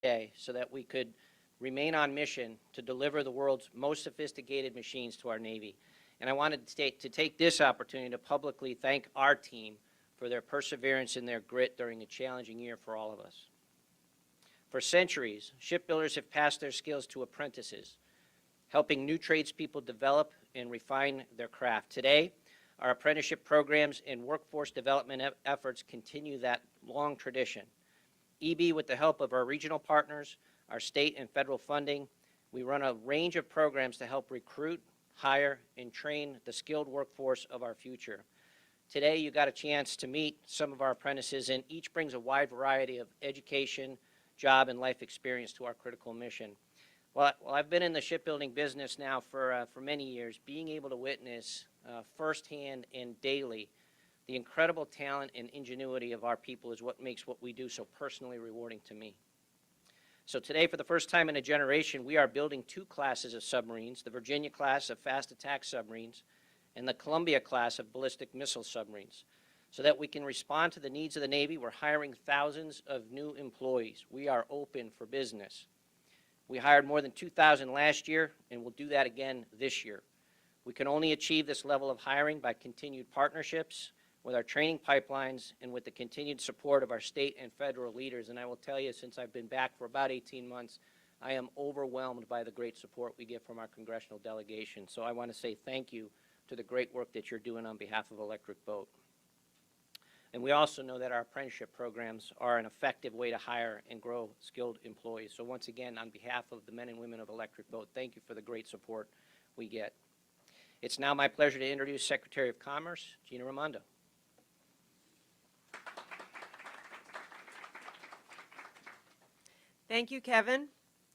day so that we could remain on mission to deliver the world's most sophisticated machines to our Navy. And I wanted to take this opportunity to publicly thank our team for their perseverance and their grit during a challenging year for all of us. For centuries, shipbuilders have passed their skills to apprentices, helping new tradespeople develop and refine their craft. Today, our apprenticeship programs and workforce development efforts continue that long tradition. EB, with the help of our regional partners, our state and federal funding, we run a range of programs to help recruit, hire, and train the skilled workforce of our future. Today, you got a chance to meet some of our apprentices, and each brings a wide variety of education, job, and life experience to our critical mission. Well, I've been in the shipbuilding business now for many years. Being able to witness firsthand and daily the incredible talent and ingenuity of our people is what makes what we do so personally rewarding to me. So today, for the first time in a generation, we are building two classes of submarines, the Virginia class of fast attack submarines and the Columbia class of ballistic missile submarines. So that we can respond to the needs of the Navy, we're hiring thousands of new employees. We are open for business. We hired more than 2,000 last year, and we'll do that again this year. We can only achieve this level of hiring by continued partnerships with our training pipelines and with the continued support of our state and federal leaders. And I will tell you, since I've been back for about 18 months, I am overwhelmed by the great support we get from our congressional delegation. So I want to say thank you to the great work that you're doing on behalf of Electric Boat. And we also know that our apprenticeship programs are an effective way to hire and grow skilled employees. So once again, on behalf of the men and women of Electric Boat, thank you for the great support we get. It's now my pleasure to introduce Secretary of Commerce, Gina Raimondo. Thank you, Kevin.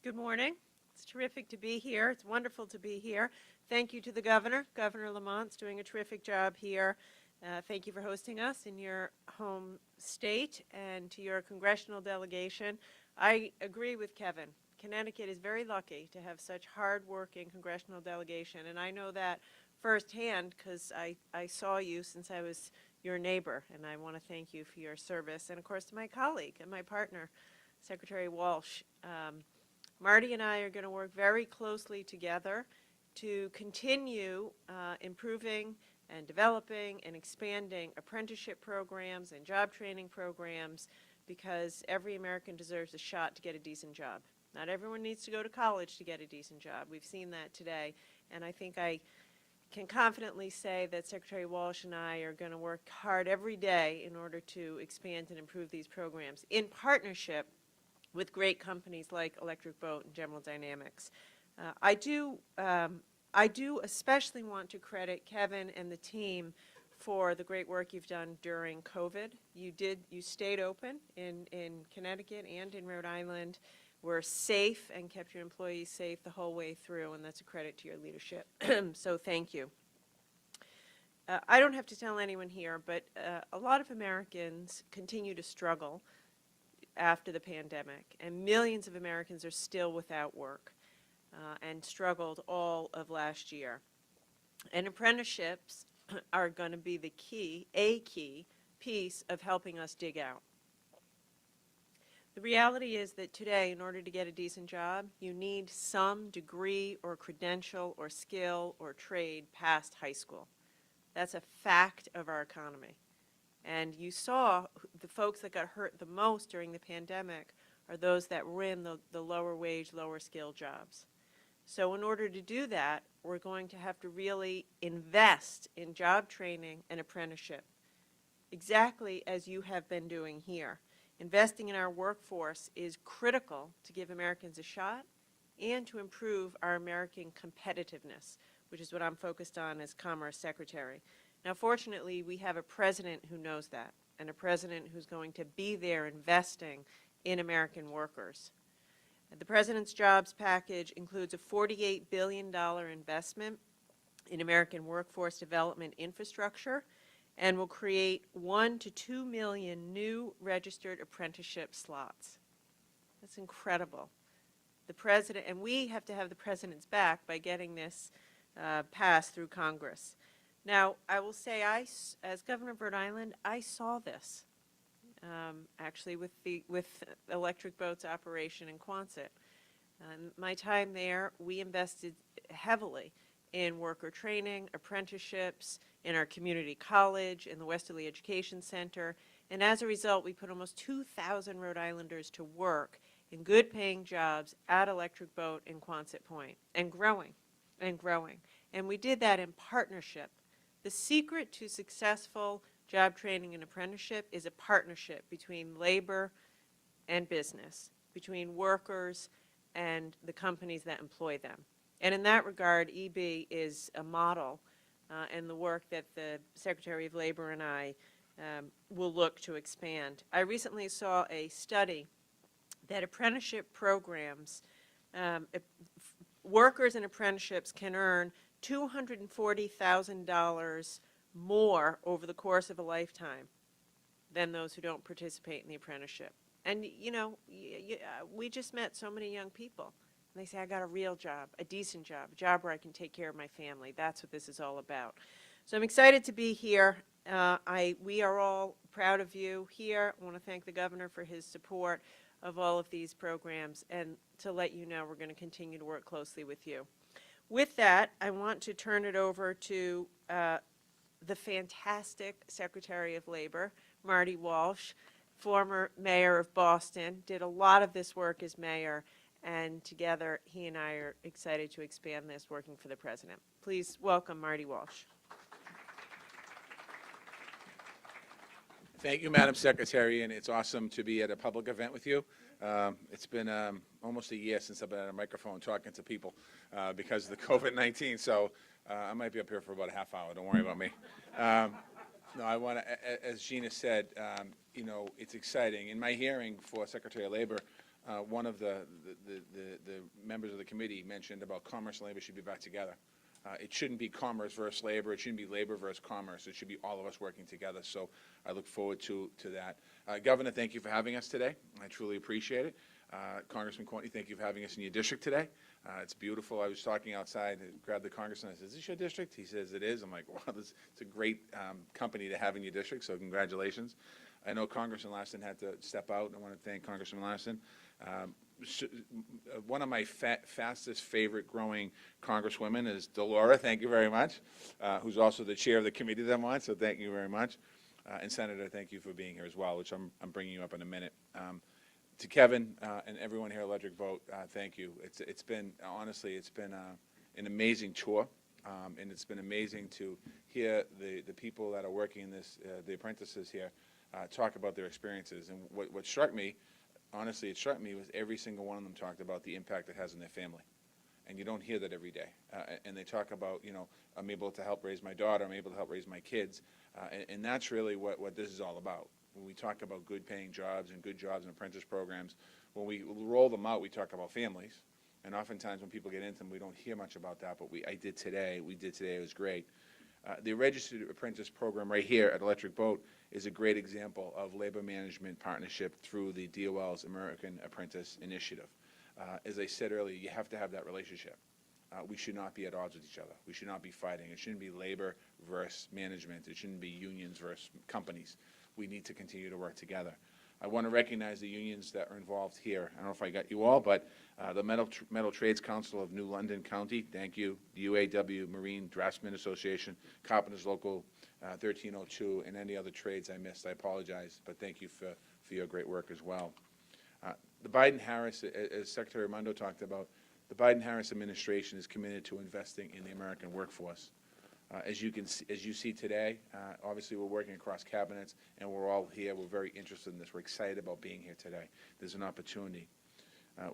Good morning. It's terrific to be here. It's wonderful to be here. Thank you to the governor. Governor Lamont's doing a terrific job here. Thank you for hosting us in your home state, and to your congressional delegation. I agree with Kevin. Connecticut is very lucky to have such hard-working congressional delegation, and I know that firsthand because I saw you since I was your neighbor, and I want to thank you for your service. And of course to my colleague and my partner, Secretary Walsh. Marty and I are going to work very closely together to continue improving and developing and expanding apprenticeship programs and job training programs, because every American deserves a shot to get a decent job. Not everyone needs to go to college to get a decent job. We've seen that today, and I think I can confidently say that Secretary Walsh and I are going to work hard every day in order to expand and improve these programs in partnership with great companies like Electric Boat and General Dynamics. I do especially want to credit Kevin and the team for the great work you've done during COVID. You stayed open in Connecticut and in Rhode Island, were safe and kept your employees safe the whole way through, and that's a credit to your leadership. So thank you. I don't have to tell anyone here, but a lot of Americans continue to struggle after the pandemic, and millions of Americans are still without work and struggled all of last year. And apprenticeships are going to be a key piece of helping us dig out. The reality is that today, in order to get a decent job, you need some degree or credential or skill or trade past high school. That's a fact of our economy. And you saw the folks that got hurt the most during the pandemic are those that were in the lower wage, lower skill jobs. So in order to do that, we're going to have to really invest in job training and apprenticeship, exactly as you have been doing here. Investing in our workforce is critical to give Americans a shot and to improve our American competitiveness, which is what I'm focused on as Commerce Secretary. Now, fortunately, we have a president who knows that, and a president who's going to be there investing in American workers. The president's jobs package includes a $48 billion investment in American workforce development infrastructure, and will create 1 to 2 million new registered apprenticeship slots. That's incredible. The president, and we have to have the president's back by getting this passed through Congress. Now, I will say, as governor of Rhode Island, I saw this. actually with Electric Boat's operation in Quonset. My time there, we invested heavily in worker training, apprenticeships, in our community college, in the Westerly Education Center, and as a result, we put almost 2,000 Rhode Islanders to work in good-paying jobs at Electric Boat in Quonset Point, and growing, and growing. And we did that in partnership. The secret to successful job training and apprenticeship is a partnership between labor and business, between workers and the companies that employ them. And in that regard, EB is a model, and the work that the Secretary of Labor and I will look to expand. I recently saw a study that apprenticeship programs, workers in apprenticeships can earn $240,000 more over the course of a lifetime than those who don't participate in the apprenticeship. And, you know, we just met so many young people. And they say, I got a real job, a decent job, a job where I can take care of my family. That's what this is all about. So I'm excited to be here. We are all proud of you here. I want to thank the governor for his support of all of these programs, and to let you know we're going to continue to work closely with you. With that, I want to turn it over to the fantastic Secretary of Labor, Marty Walsh, former mayor of Boston, did a lot of this work as mayor, and together he and I are excited to expand this, working for the president. Please welcome Marty Walsh. Thank you, Madam Secretary, and it's awesome to be at a public event with you. It's been almost a year since I've been at a microphone talking to people because of the COVID-19, so I might be up here for about a half hour. Don't worry about me. No, I want to, as Gina said, you know, it's exciting. In my hearing for Secretary of Labor, one of the members of the committee mentioned about commerce and labor should be back together. It shouldn't be commerce versus labor. It shouldn't be labor versus commerce. It should be all of us working together. So I look forward to that. Governor, thank you for having us today. I truly appreciate it. Congressman Courtney, thank you for having us in your district today. It's beautiful. I was talking outside and grabbed the congressman. I said, is this your district? He says, it is. I'm like, wow, it's a great company to have in your district, so congratulations. I know Congressman Larson had to step out. I want to thank Congressman Larson. One of my fastest favorite growing congresswomen is Delora, thank you very much, who's also the chair of the committee that I'm on, so thank you very much. And Senator, thank you for being here as well, which I'm bringing you up in a minute. To Kevin and everyone here at Electric Boat, thank you. It's been, honestly, it's been an amazing tour, and it's been amazing to hear the people that are working in this, the apprentices here, talk about their experiences. And what struck me, honestly, it struck me was every single one of them talked about the impact it has on their family. And you don't hear that every day. And they talk about, you know, I'm able to help raise my daughter, I'm able to help raise my kids. And that's really what this is all about. When we talk about good paying jobs and good jobs and apprentice programs, when we roll them out, we talk about families. And oftentimes when people get into them, we don't hear much about that, but we did today, it was great. The Registered Apprentice Program right here at Electric Boat is a great example of labor management partnership through the DOL's American Apprentice Initiative. As I said earlier, you have to have that relationship. We should not be at odds with each other. We should not be fighting. It shouldn't be labor versus management. It shouldn't be unions versus companies. We need to continue to work together. I want to recognize the unions that are involved here. I don't know if I got you all, but the Metal Trades Council of New London County, thank you. The UAW Marine Draftsmen Association, Carpenters Local 1302, and any other trades I missed, I apologize, but thank you for your great work as well. The Biden-Harris, as Secretary Raimondo talked about, the Biden-Harris administration is committed to investing in the American workforce. As you see today, obviously we're working across cabinets, and we're all here. We're very interested in this. We're excited about being here today. There's an opportunity.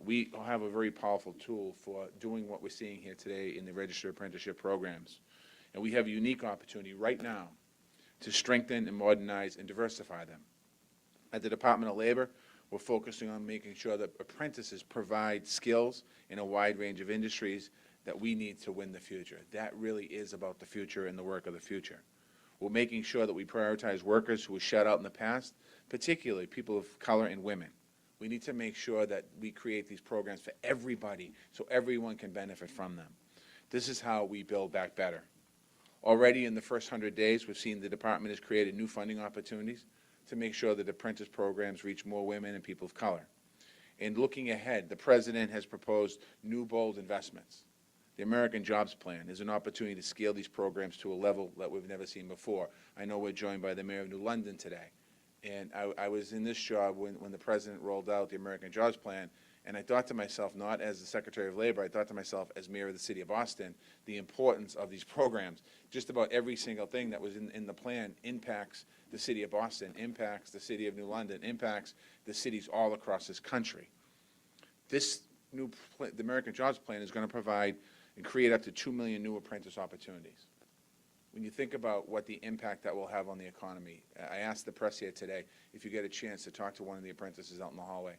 We have a very powerful tool for doing what we're seeing here today in the registered apprenticeship programs. And we have a unique opportunity right now to strengthen and modernize and diversify them. At the Department of Labor, we're focusing on making sure that apprentices provide skills in a wide range of industries that we need to win the future. That really is about the future and the work of the future. We're making sure that we prioritize workers who were shut out in the past, particularly people of color and women. We need to make sure that we create these programs for everybody so everyone can benefit from them. This is how we build back better. Already in the first 100 days, we've seen the department has created new funding opportunities to make sure that apprentice programs reach more women and people of color. And looking ahead, the President has proposed new bold investments. The American Jobs Plan is an opportunity to scale these programs to a level that we've never seen before. I know we're joined by the Mayor of New London today. And I was in this job when the President rolled out the American Jobs Plan, and I thought to myself, not as the Secretary of Labor, I thought to myself as Mayor of the City of Boston, the importance of these programs. Just about every single thing that was in the plan impacts the City of Boston, impacts the City of New London, impacts the cities all across this country. This new, the American Jobs Plan is going to provide and create up to 2 million new apprentice opportunities. When you think about what the impact that will have on the economy, I asked the press here today if you get a chance to talk to one of the apprentices out in the hallway.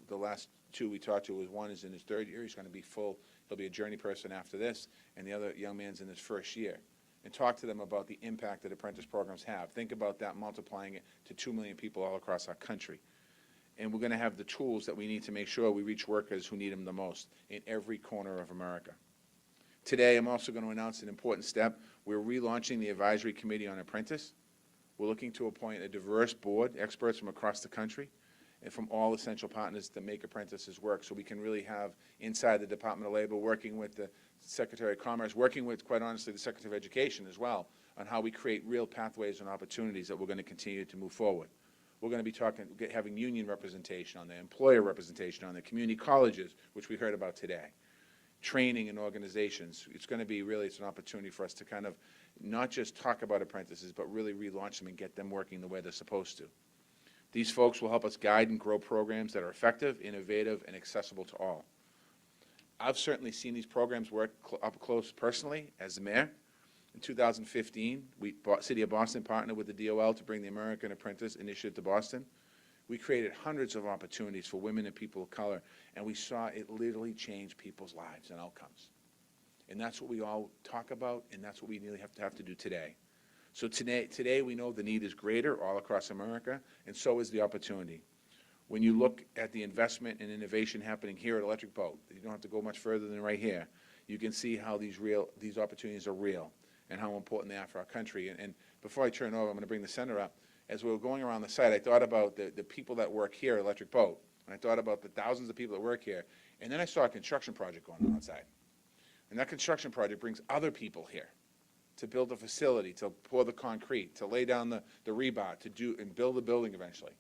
The last two we talked to, was one is in his third year, he's going to be full, he'll be a journey person after this, and the other young man's in his first year. And talk to them about the impact that apprentice programs have. Think about that, multiplying it to 2 million people all across our country. And we're going to have the tools that we need to make sure we reach workers who need them the most in every corner of America. Today, I'm also going to announce an important step. We're relaunching the Advisory Committee on Apprentice. We're looking to appoint a diverse board, experts from across the country, and from all essential partners that make apprentices work, so we can really have inside the Department of Labor, working with the Secretary of Commerce, working with, quite honestly, the Secretary of Education as well, on how we create real pathways and opportunities that we're going to continue to move forward. We're going to be having union representation on there, employer representation on there, community colleges, which we heard about today, training and organizations. It's going to be really, it's an opportunity for us to kind of not just talk about apprentices, but really relaunch them and get them working the way they're supposed to. These folks will help us guide and grow programs that are effective, innovative, and accessible to all. I've certainly seen these programs work up close personally as the mayor. In 2015, City of Boston partnered with the DOL to bring the American Apprentice Initiative to Boston. We created hundreds of opportunities for women and people of color, and we saw it literally change people's lives and outcomes. And that's what we all talk about, and that's what we really have to do today. So today we know the need is greater all across America, and so is the opportunity. When you look at the investment and innovation happening here at Electric Boat, you don't have to go much further than right here. You can see how these opportunities are real and how important they are for our country. And before I turn it over, I'm going to bring the senator up. As we were going around the site, I thought about the people that work here at Electric Boat, and I thought about the thousands of people that work here, and then I saw a construction project going on outside. And that construction project brings other people here to build a facility, to pour the concrete, to lay down the rebar, to do and build the building eventually.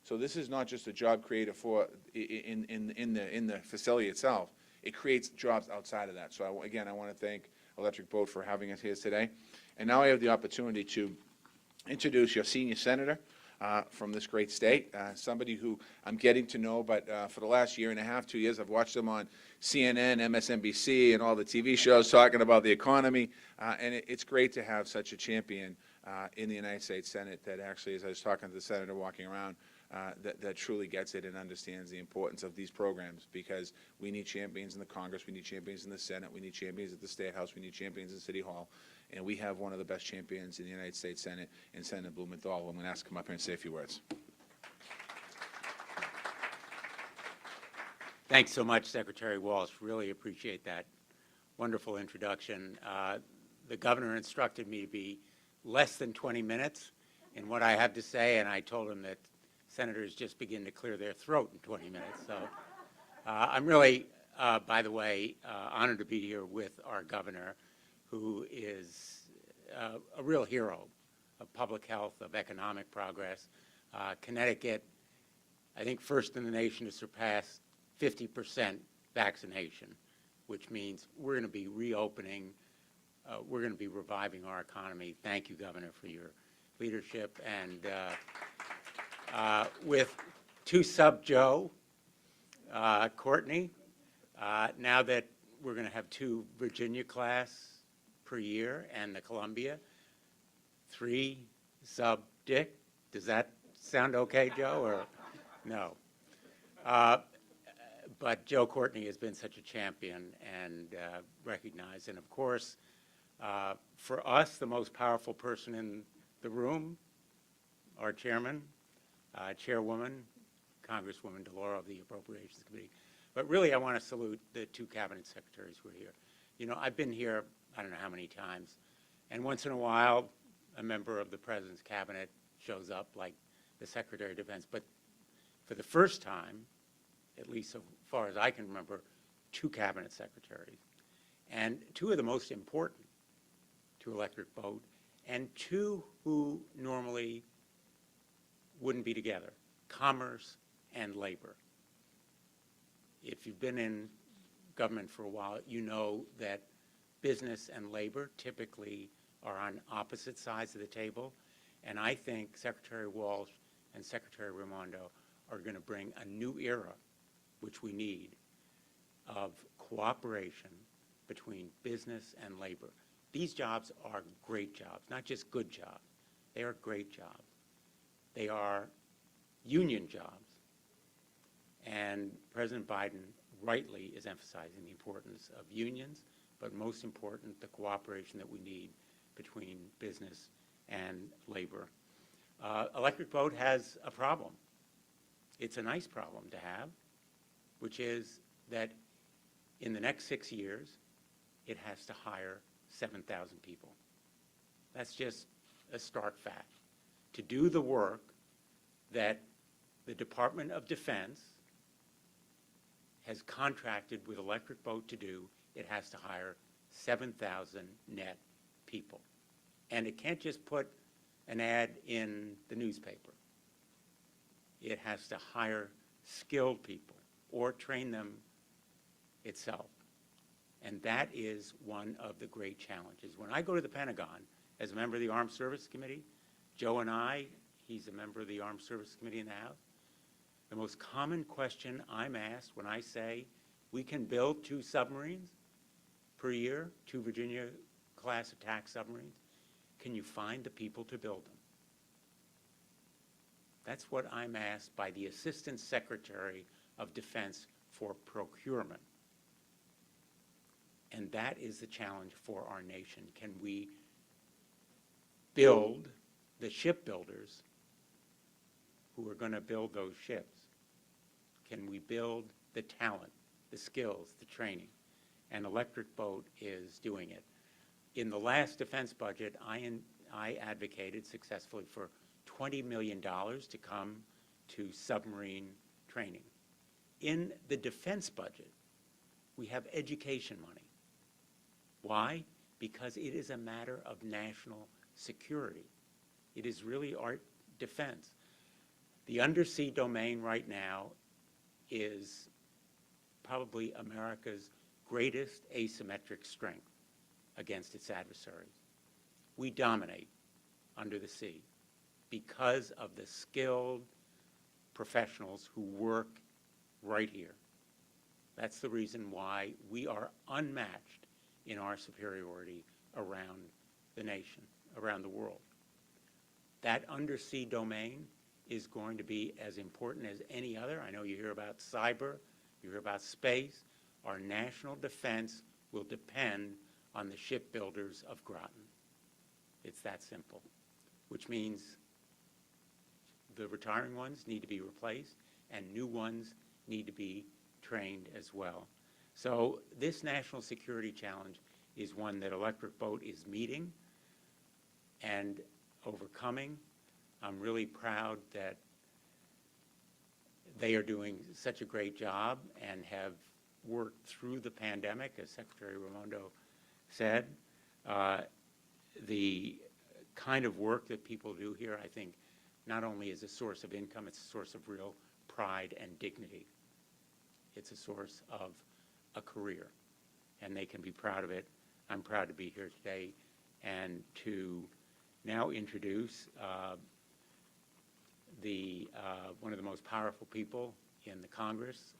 So this is not just a job created for in the facility itself. It creates jobs outside of that. So I want to thank Electric Boat for having us here today. And now I have the opportunity to introduce your senior senator from this great state, somebody who I'm getting to know, but for the last year and a half, 2 years, I've watched him on CNN, MSNBC, and all the TV shows talking about the economy, and it's great to have such a champion in the United States Senate that actually, as I was talking to the senator walking around, that truly gets it and understands the importance of these programs, because we need champions in the Congress, we need champions in the Senate, we need champions at the State House, we need champions in City Hall, and we have one of the best champions in the United States Senate, in Senator Blumenthal. I'm going to ask him up here and say a few words. Thanks so much, Secretary Walsh. Really appreciate that wonderful introduction. The governor instructed me to be less than 20 minutes in what I have to say, and I told him that senators just begin to clear their throat in 20 minutes. So I'm really, by the way, honored to be here with our governor, who is a real hero of public health, of economic progress. Connecticut, I think, first in the nation to surpass 50% vaccination, which means we're going to be reopening, we're going to be reviving our economy. Thank you, Governor, for your leadership. And with two sub-Joe, Courtney, now that we're going to have 2 Virginia class per year and the Columbia, 3 sub-Dick. Does that sound okay, Joe, or no? But Joe Courtney has been such a champion and recognized. And of course, for us, the most powerful person in the room, our chairman, chairwoman, Congresswoman DeLauro of the Appropriations Committee. But really, I want to salute the 2 cabinet secretaries who are here. You know, I've been here, I don't know how many times, and once in a while, a member of the president's cabinet shows up, like the Secretary of Defense. But for the first time, at least so far as I can remember, 2 cabinet secretaries, and 2 of the most important to electric boat, and 2 who normally wouldn't be together, commerce and labor. If you've been in government for a while, you know that business and labor typically are on opposite sides of the table, and I think Secretary Walsh and Secretary Raimondo are going to bring a new era, which we need, of cooperation between business and labor. These jobs are great jobs, not just good jobs. They are great jobs. They are union jobs. And President Biden rightly is emphasizing the importance of unions, but most important, the cooperation that we need between business and labor. Electric boat has a problem. It's a nice problem to have, which is that in the next 6 years, it has to hire 7,000 people. That's just a stark fact. To do the work that the Department of Defense has contracted with Electric Boat to do, it has to hire 7,000 net people. And it can't just put an ad in the newspaper. It has to hire skilled people or train them itself. And that is one of the great challenges. When I go to the Pentagon as a member of the Armed Services Committee, Joe and I, he's a member of the Armed Services Committee in the House, the most common question I'm asked when I say we can build 2 submarines per year, 2 Virginia-class attack submarines, can you find the people to build them? That's what I'm asked by the Assistant Secretary of Defense for Procurement. And that is the challenge for our nation. Can we build the shipbuilders who are going to build those ships? Can we build the talent, the skills, the training? And Electric Boat is doing it. In the last defense budget, I advocated successfully for $20 million to come to submarine training. In the defense budget, we have education money. Why? Because it is a matter of national security. It is really our defense. The undersea domain right now is probably America's greatest asymmetric strength against its adversaries. We dominate under the sea because of the skilled professionals who work right here. That's the reason why we are unmatched in our superiority around the nation, around the world. That undersea domain is going to be as important as any other. I know you hear about cyber, you hear about space. Our national defense will depend on the shipbuilders of Groton. It's that simple, which means the retiring ones need to be replaced and new ones need to be trained as well. So this national security challenge is one that Electric Boat is meeting and overcoming. I'm really proud that they are doing such a great job and have worked through the pandemic, as Secretary Raimondo said. The kind of work that people do here, I think, not only is a source of income, it's a source of real pride and dignity. It's a source of a career, and they can be proud of it. I'm proud to be here today and to now introduce one of the most powerful people in the Congress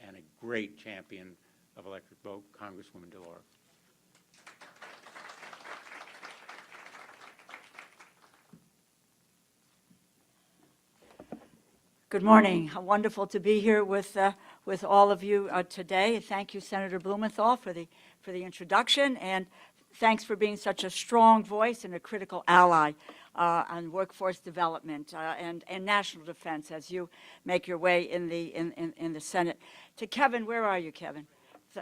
and a great champion of Electric Boat, Congresswoman DeLauro. Good morning. How wonderful to be here with all of you today. Thank you, Senator Blumenthal, for the introduction, and thanks for being such a strong voice and a critical ally on workforce development and national defense as you make your way in the Senate. To Kevin, where are you, Kevin?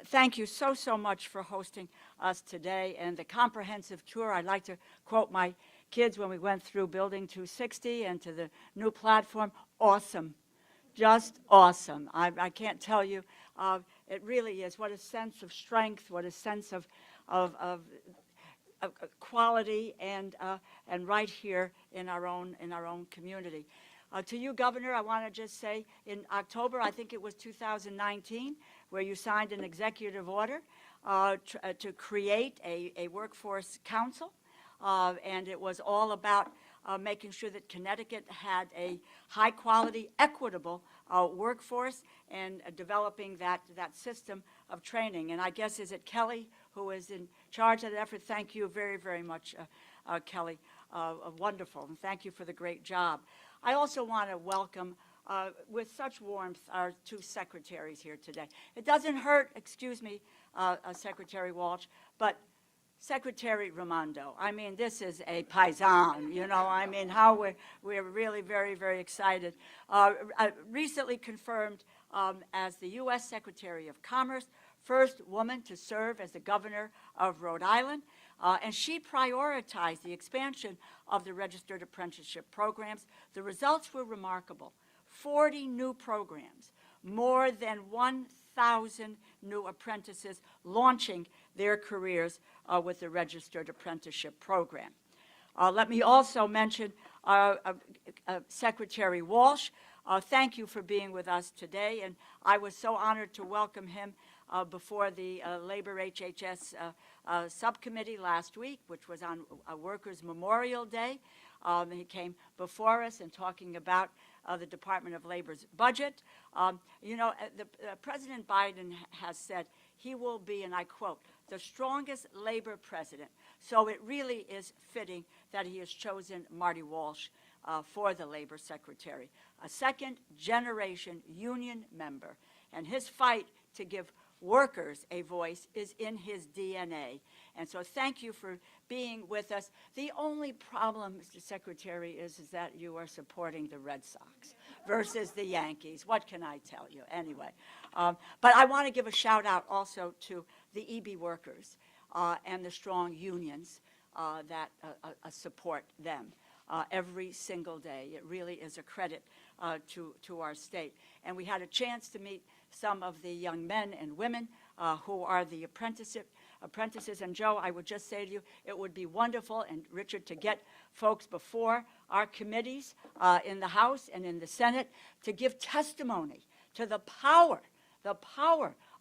Thank you so much for hosting us today and the comprehensive tour. I'd like to quote my kids when we went through Building 260 and to the new platform. Awesome. Just awesome. I can't tell you. It really is. What a sense of strength, what a sense of quality, and right here in our own community. To you, Governor, I want to just say in October, I think it was 2019, where you signed an executive order to create a workforce council, and it was all about making sure that Connecticut had a high-quality, equitable workforce and developing that system of training. And I guess, is it Kelly who is in charge of that effort? Thank you very, very much, Kelly. Wonderful, and thank you for the great job. I also want to welcome with such warmth our two secretaries here today. It doesn't hurt, excuse me, Secretary Walsh, but Secretary Raimondo, I mean, this is a paisan, you know, I mean, how we're really very, very excited. Recently confirmed as the U.S. Secretary of Commerce, first woman to serve as the governor of Rhode Island, and she prioritized the expansion of the registered apprenticeship programs. The results were remarkable. 40 new programs, more than 1,000 new apprentices launching their careers with the registered apprenticeship program. Let me also mention Secretary Walsh. Thank you for being with us today, and I was so honored to welcome him before the Labor HHS subcommittee last week, which was on Workers' Memorial Day. He came before us and talking about the Department of Labor's budget. You know, President Biden has said he will be, and I quote, the strongest labor president. So it really is fitting that he has chosen Marty Walsh for the labor secretary, a second-generation union member, and his fight to give workers a voice is in his DNA. And so thank you for being with us. The only problem, Mr. Secretary, is that you are supporting the Red Sox versus the Yankees. What can I tell you? Anyway, but I want to give a shout out also to the EB workers and the strong unions that support them every single day. It really is a credit to our state. And we had a chance to meet some of the young men and women who are the apprentices. And Joe, I would just say to you, it would be wonderful, and Richard, to get folks before our committees in the House and in the Senate to give testimony to the power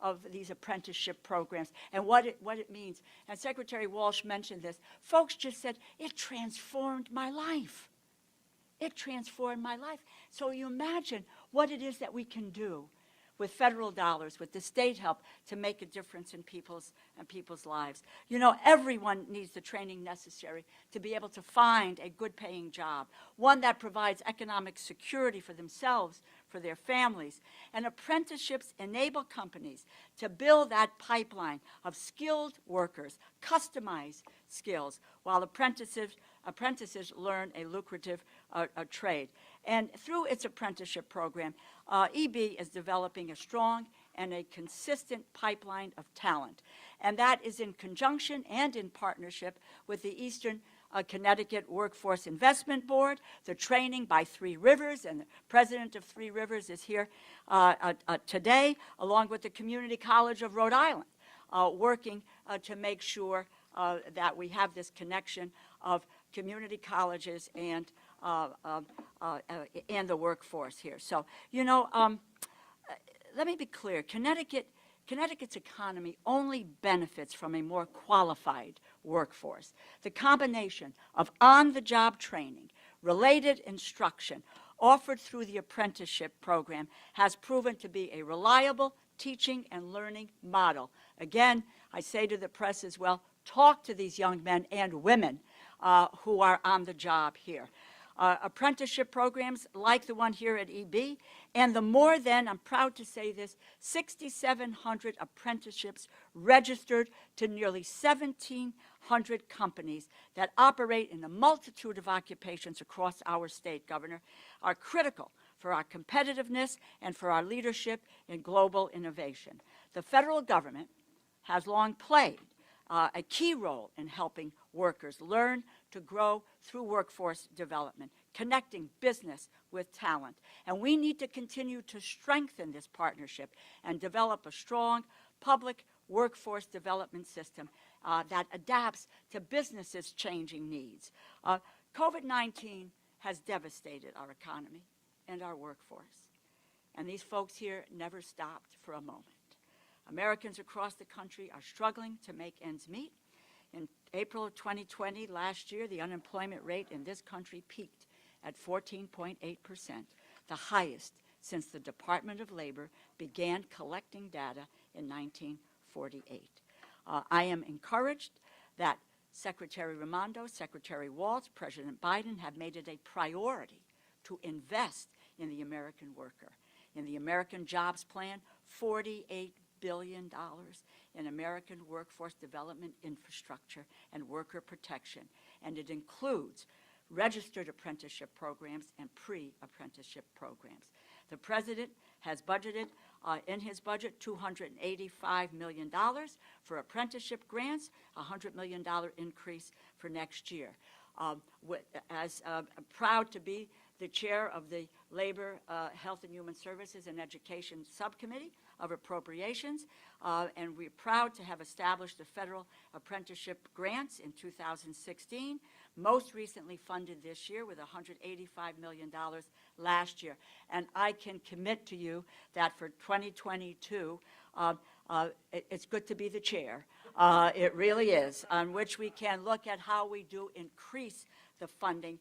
of these apprenticeship programs and what it means. And Secretary Walsh mentioned this. Folks just said, it transformed my life. It transformed my life. So you imagine what it is that we can do with federal dollars, with the state help, to make a difference in people's lives. You know, everyone needs the training necessary to be able to find a good paying job, one that provides economic security for themselves, for their families. And apprenticeships enable companies to build that pipeline of skilled workers, customized skills, while apprentices learn a lucrative trade. And through its apprenticeship program, EB is developing a strong and a consistent pipeline of talent. And that is in conjunction and in partnership with the Eastern Connecticut Workforce Investment Board, the training by Three Rivers, and the president of Three Rivers is here today, along with the Community College of Rhode Island, working to make sure that we have this connection of community colleges and the workforce here. So, you know, let me be clear. Connecticut's economy only benefits from a more qualified workforce. The combination of on-the-job training, related instruction, offered through the apprenticeship program has proven to be a reliable teaching and learning model. Again, I say to the press as well, talk to these young men and women who are on the job here. Apprenticeship programs like the one here at EB, and the more than, I'm proud to say this, 6,700 apprenticeships registered to nearly 1,700 companies that operate in a multitude of occupations across our state, Governor, are critical for our competitiveness and for our leadership in global innovation. The federal government has long played a key role in helping workers learn, to grow through workforce development, connecting business with talent. And we need to continue to strengthen this partnership and develop a strong public workforce development system that adapts to businesses' changing needs. COVID-19 has devastated our economy and our workforce. And these folks here never stopped for a moment. Americans across the country are struggling to make ends meet. In April of 2020, last year, the unemployment rate in this country peaked at 14.8%, the highest since the Department of Labor began collecting data in 1948. I am encouraged that Secretary Raimondo, Secretary Walsh, President Biden have made it a priority to invest in the American worker. In the American Jobs Plan, $48 billion in American workforce development infrastructure and worker protection, and it includes registered apprenticeship programs and pre-apprenticeship programs. The President has budgeted in his budget $285 million for apprenticeship grants, a $100 million increase for next year. Proud to be the chair of the Labor, Health and Human Services and Education Subcommittee of Appropriations, and we're proud to have established the federal apprenticeship grants in 2016, most recently funded this year with $185 million last year. And I can commit to you that for 2022, it's good to be the chair. It really is, on which we can look at how we do increase the funding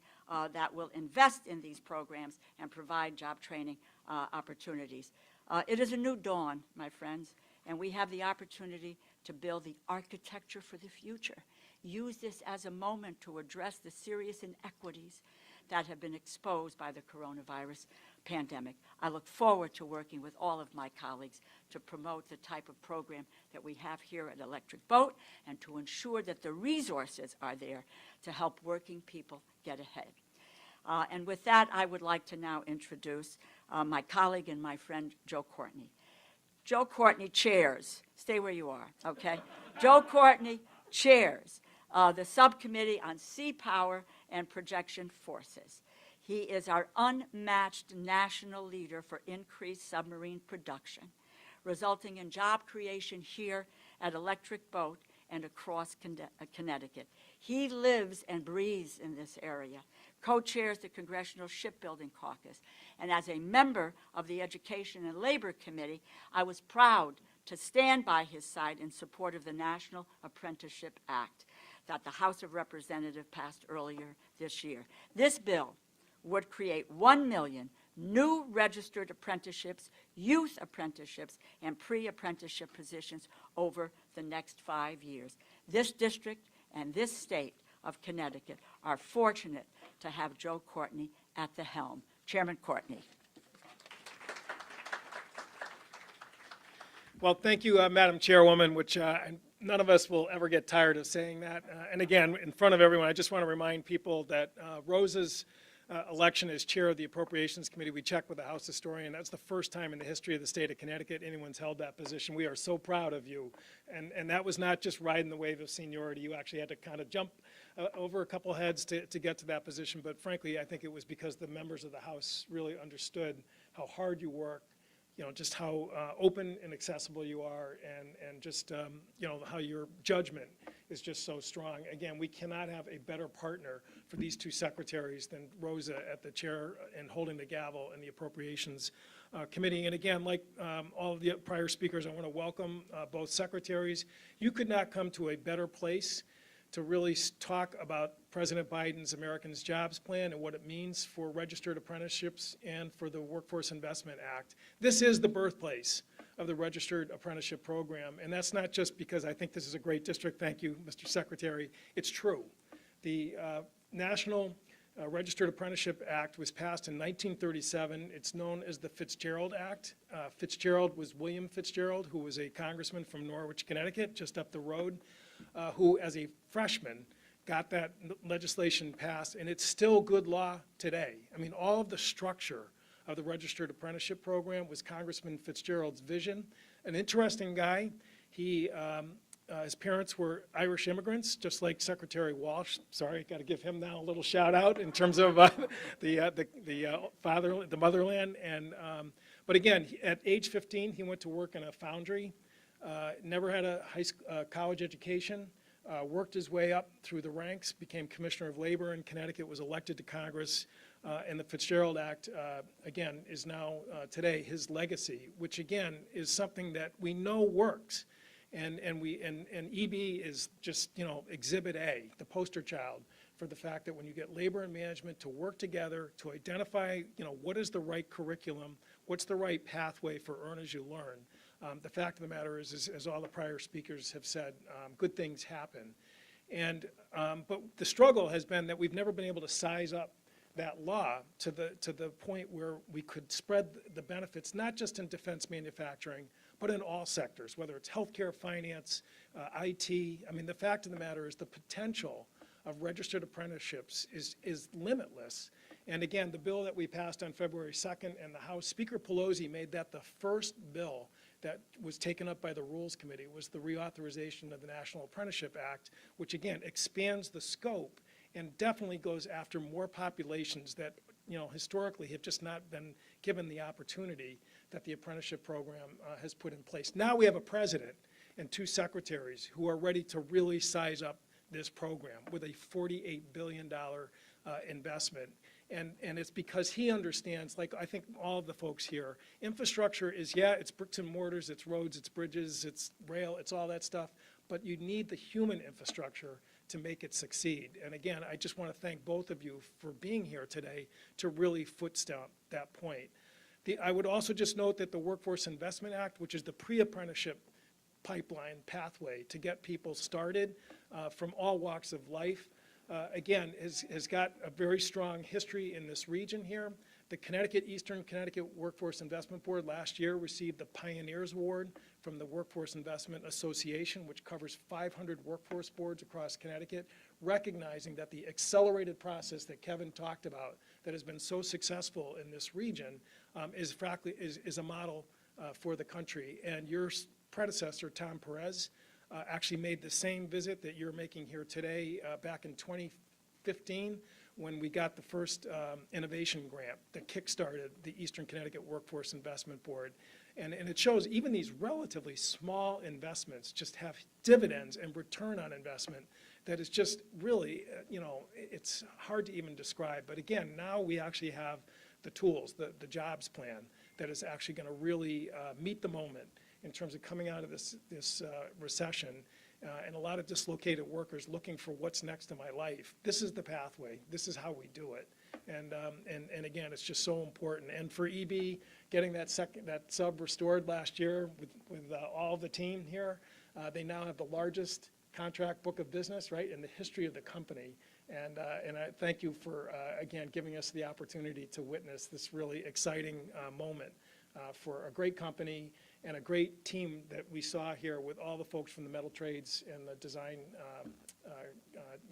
that will invest in these programs and provide job training opportunities. It is a new dawn, my friends, and we have the opportunity to build the architecture for the future. Use this as a moment to address the serious inequities that have been exposed by the coronavirus pandemic. I look forward to working with all of my colleagues to promote the type of program that we have here at Electric Boat and to ensure that the resources are there to help working people get ahead. And with that, I would like to now introduce my colleague and my friend, Joe Courtney. Joe Courtney chairs, stay where you are, okay? Joe Courtney chairs the Subcommittee on Sea Power and Projection Forces. He is our unmatched national leader for increased submarine production, resulting in job creation here at Electric Boat and across Connecticut. He lives and breathes in this area, co-chairs the Congressional Shipbuilding Caucus, and as a member of the Education and Labor Committee, I was proud to stand by his side in support of the National Apprenticeship Act that the House of Representatives passed earlier this year. This bill would create 1 million new registered apprenticeships, youth apprenticeships, and pre-apprenticeship positions over the next 5 years. This district and this state of Connecticut are fortunate to have Joe Courtney at the helm. Chairman Courtney. Well, thank you, Madam Chairwoman, which none of us will ever get tired of saying that. And again, in front of everyone, I just want to remind people that Rosa's election as chair of the Appropriations Committee, we checked with the House historian. That's the first time in the history of the state of Connecticut anyone's held that position. We are so proud of you. And that was not just riding the wave of seniority. You actually had to kind of jump over a couple heads to get to that position. But frankly, I think it was because the members of the House really understood how hard you work, you know, just how open and accessible you are, and just, you know, how your judgment is just so strong. Again, we cannot have a better partner for these two secretaries than Rosa at the chair and holding the gavel in the Appropriations Committee. And again, like all of the prior speakers, I want to welcome both secretaries. You could not come to a better place to really talk about President Biden's Americans Jobs Plan and what it means for registered apprenticeships and for the Workforce Investment Act. This is the birthplace of the Registered Apprenticeship Program, and that's not just because I think this is a great district. Thank you, Mr. Secretary. It's true. The National Registered Apprenticeship Act was passed in 1937. It's known as the Fitzgerald Act. Fitzgerald was William Fitzgerald, who was a congressman from Norwich, Connecticut, just up the road, who, as a freshman, got that legislation passed, and it's still good law today. I mean, all of the structure of the Registered Apprenticeship Program was Congressman Fitzgerald's vision. An interesting guy. He his parents were Irish immigrants, just like Secretary Walsh. Sorry, got to give him now a little shout out in terms of the motherland. And but again, at age 15, he went to work in a foundry. Never had a college education. Worked his way up through the ranks. Became Commissioner of Labor in Connecticut. Was elected to Congress. And the Fitzgerald Act, again, is now today his legacy, which again is something that we know works. And EB is just, you know, exhibit A, the poster child for the fact that when you get labor and management to work together to identify, you know, what is the right curriculum, what's the right pathway for earn as you learn. The fact of the matter is, as all the prior speakers have said, good things happen. And but the struggle has been that we've never been able to size up that law to the point where we could spread the benefits, not just in defense manufacturing, but in all sectors, whether it's healthcare, finance, IT. I mean, the fact of the matter is the potential of registered apprenticeships is limitless. And again, the bill that we passed on February 2nd and the House, Speaker Pelosi made that the first bill that was taken up by the Rules Committee was the reauthorization of the National Apprenticeship Act, which again expands the scope and definitely goes after more populations that, you know, historically have just not been given the opportunity that the apprenticeship program has put in place. Now we have a president and 2 secretaries who are ready to really size up this program with a $48 billion investment. And it's because he understands, like I think all of the folks here, infrastructure is, yeah, it's bricks and mortars, it's roads, it's bridges, it's rail, it's all that stuff, but you need the human infrastructure to make it succeed. And again, I just want to thank both of you for being here today to really footstep that point. I would also just note that the Workforce Investment Act, which is the pre-apprenticeship pipeline pathway to get people started from all walks of life, again, has got a very strong history in this region here. The Eastern Connecticut Workforce Investment Board last year received the Pioneers Award from the Workforce Investment Association, which covers 500 workforce boards across Connecticut, recognizing that the accelerated process that Kevin talked about that has been so successful in this region is a model for the country. And your predecessor, Tom Perez, actually made the same visit that you're making here today back in 2015 when we got the first innovation grant that kickstarted the Eastern Connecticut Workforce Investment Board. And it shows even these relatively small investments just have dividends and return on investment that is just really, you know, it's hard to even describe. But again, now we actually have the tools, the jobs plan that is actually going to really meet the moment in terms of coming out of this recession and a lot of dislocated workers looking for what's next in my life. This is the pathway. This is how we do it. And again, it's just so important. And for EB, getting that sub restored last year with all the team here, they now have the largest contract book of business, right, in the history of the company. And I thank you for, again, giving us the opportunity to witness this really exciting moment for a great company and a great team that we saw here with all the folks from the metal trades and the design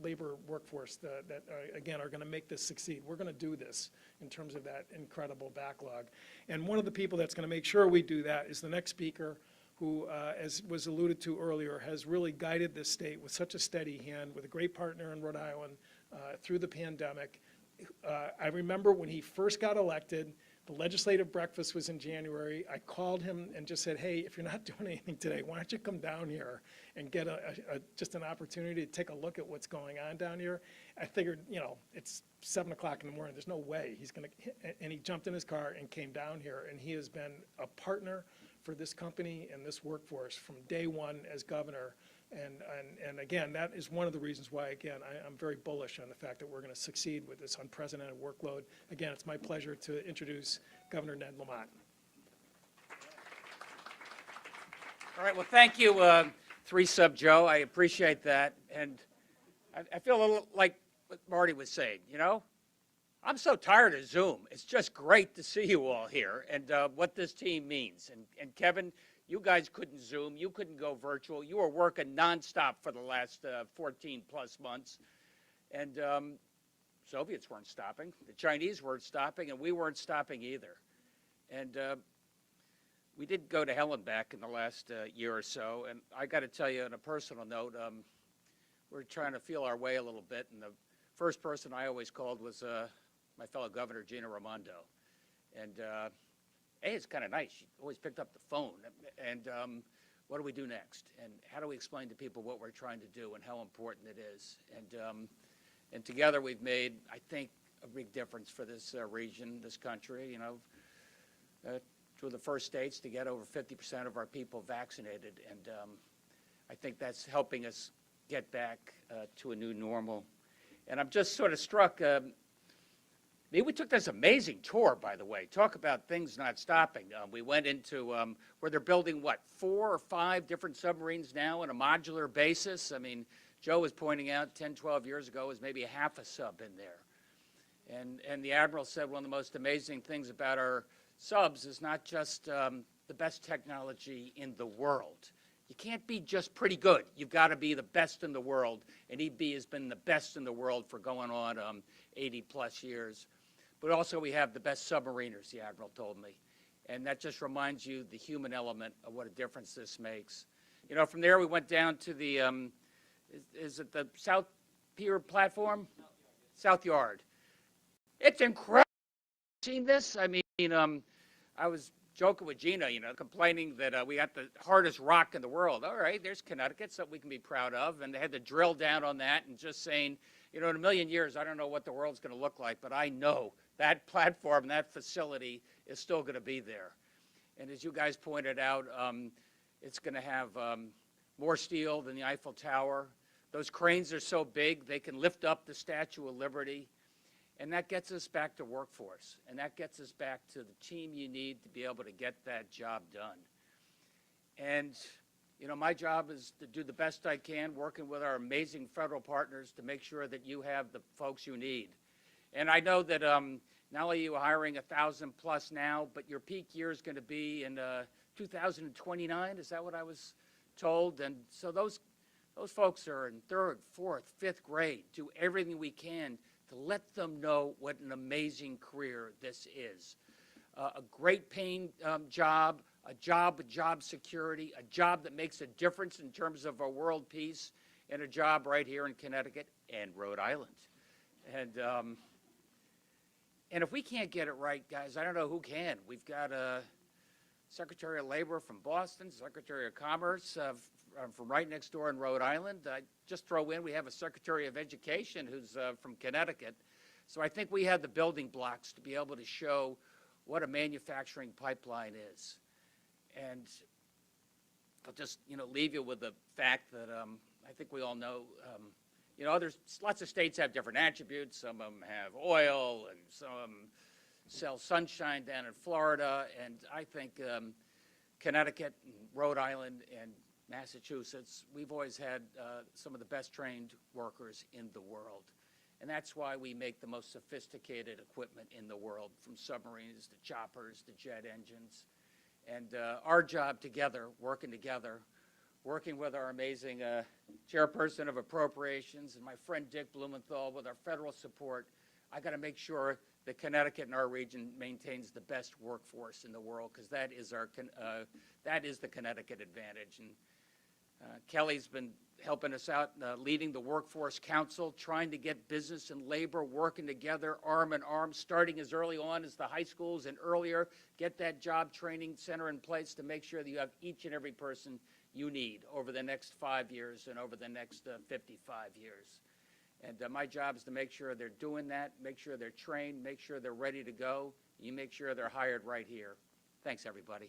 labor workforce that again, are going to make this succeed. We're going to do this in terms of that incredible backlog. And one of the people that's going to make sure we do that is the next speaker, who, as was alluded to earlier, has really guided this state with such a steady hand, with a great partner in Rhode Island through the pandemic. I remember when he first got elected, the legislative breakfast was in January. I called him and just said, hey, if you're not doing anything today, why don't you come down here and get just an opportunity to take a look at what's going on down here. I figured, you know, it's 7 o'clock in the morning. There's no way he's going to, and he jumped in his car and came down here. And he has been a partner for this company and this workforce from day one as governor. And again, that is one of the reasons why, again, I'm very bullish on the fact that we're going to succeed with this unprecedented workload. Again, it's my pleasure to introduce Governor Ned Lamont. All right, well, thank you, 3-Sub Joe. I appreciate that. And I feel a little like what Marty was saying, you know? I'm so tired of Zoom. It's just great to see you all here and what this team means. And Kevin, you guys couldn't Zoom. You couldn't go virtual. You were working nonstop for the last 14-plus months. And Soviets weren't stopping. The Chinese weren't stopping, and we weren't stopping either. And we did go to hell and back in the last year or so, and I got to tell you on a personal note, we're trying to feel our way a little bit, and the first person I always called was my fellow governor, Gina Raimondo. And it's kind of nice. She always picked up the phone. And what do we do next? And how do we explain to people what we're trying to do and how important it is? And together we've made, I think, a big difference for this region, this country. You know, two of the first states to get over 50% of our people vaccinated. And I think that's helping us get back to a new normal. And I'm just sort of struck. We took this amazing tour, by the way. Talk about things not stopping. We went into where they're building, what, 4 or 5 different submarines now on a modular basis. I mean, Joe was pointing out 10, 12 years ago was maybe half a sub in there. And the Admiral said one of the most amazing things about our subs is not just the best technology in the world. You can't be just pretty good. You've got to be the best in the world. And EB has been the best in the world for going on 80-plus years. But also we have the best submariners, the Admiral told me. And that just reminds you the human element of what a difference this makes. You know, from there we went down to the, is it the South Pier platform? South Yard. It's incredible. Seen this? I mean, I was joking with Gina, you know, complaining that we got the hardest rock in the world. All right, there's Connecticut, something we can be proud of. And they had to drill down on that and just saying, you know, in a million years, I don't know what the world's going to look like, but I know that platform, that facility is still going to be there. And as you guys pointed out, it's going to have more steel than the Eiffel Tower. Those cranes are so big, they can lift up the Statue of Liberty. And that gets us back to workforce. And that gets us back to the team you need to be able to get that job done. And, you know, my job is to do the best I can, working with our amazing federal partners to make sure that you have the folks you need. And I know that not only are you hiring 1,000 plus now, but your peak year is going to be in 2029. Is that what I was told? And so those folks are in 3rd, 4th, 5th grade. Do everything we can to let them know what an amazing career this is. A great paying job, a job with job security, a job that makes a difference in terms of our world peace, and a job right here in Connecticut and Rhode Island. And if we can't get it right, guys, I don't know who can. We've got a Secretary of Labor from Boston, Secretary of Commerce from right next door in Rhode Island. I just throw in, we have a Secretary of Education who's from Connecticut. So I think we have the building blocks to be able to show what a manufacturing pipeline is. And I'll just, you know, leave you with the fact that I think we all know, you know, there's lots of states have different attributes. Some of them have oil, and some of them sell sunshine down in Florida. And I think Connecticut and Rhode Island and Massachusetts, we've always had some of the best trained workers in the world. And that's why we make the most sophisticated equipment in the world, from submarines to choppers to jet engines. And our job together, working with our amazing chairperson of appropriations and my friend Dick Blumenthal with our federal support, I got to make sure that Connecticut and our region maintains the best workforce in the world, because that is the Connecticut advantage. And Kelly's been helping us out, leading the Workforce Council, trying to get business and labor working together, arm in arm, starting as early on as the high schools and earlier, get that job training center in place to make sure that you have each and every person you need over the next 5 years and over the next 55 years. And my job is to make sure they're doing that, make sure they're trained, make sure they're ready to go. You make sure they're hired right here. Thanks, everybody.